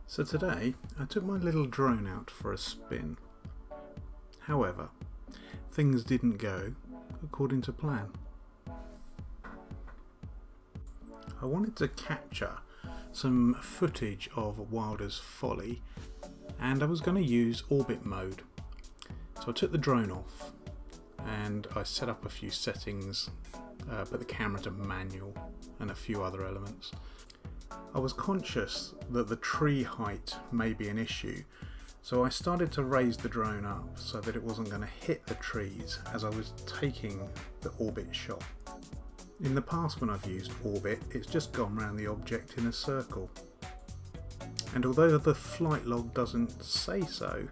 So today I took my little drone out for a spin. However, things didn't go according to plan. I wanted to capture some footage of Wilder's Folly and I was going to use orbit mode. So I took the drone off and I set up a few settings, put the camera to manual and a few other elements. I was conscious that the tree height may be an issue, so I started to raise the drone up so that it wasn't going to hit the trees as I was taking the orbit shot. In the past when I've used orbit, it's just gone around the object in a circle. And although the flight log doesn't say so,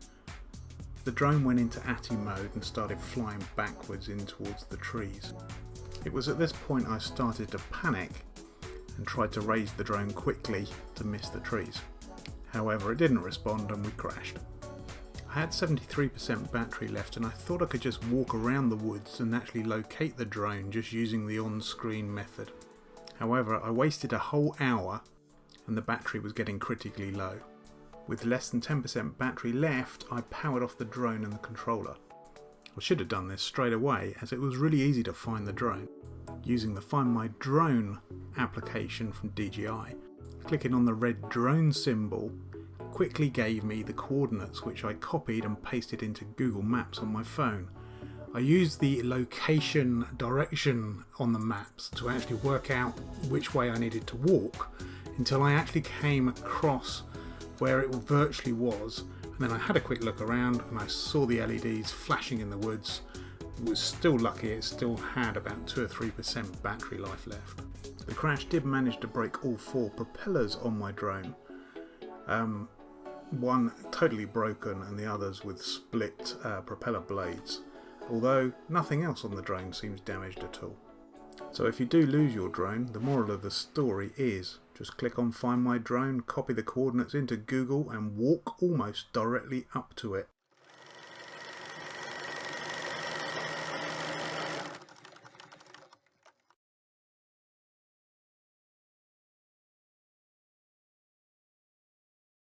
the drone went into ATTI mode and started flying backwards in towards the trees. It was at this point I started to panic and tried to raise the drone quickly to miss the trees. However, it didn't respond and we crashed. I had 73% battery left and I thought I could just walk around the woods and actually locate the drone just using the on-screen method. However, I wasted a whole hour and the battery was getting critically low. With less than 10% battery left, I powered off the drone and the controller. I should have done this straight away as it was really easy to find the drone. Using the Find My Drone application from DJI, clicking on the red drone symbol quickly gave me the coordinates which I copied and pasted into Google Maps on my phone. I used the location direction on the maps to actually work out which way I needed to walk until I actually came across where it virtually was, and then I had a quick look around and I saw the LEDs flashing in the woods. Was still lucky it still had about 2 or 3% battery life left. The crash did manage to break all 4 propellers on my drone. One totally broken and the others with split propeller blades, although nothing else on the drone seems damaged at all. So if you do lose your drone, the moral of the story is just click on Find My Drone, copy the coordinates into Google and walk almost directly up to it.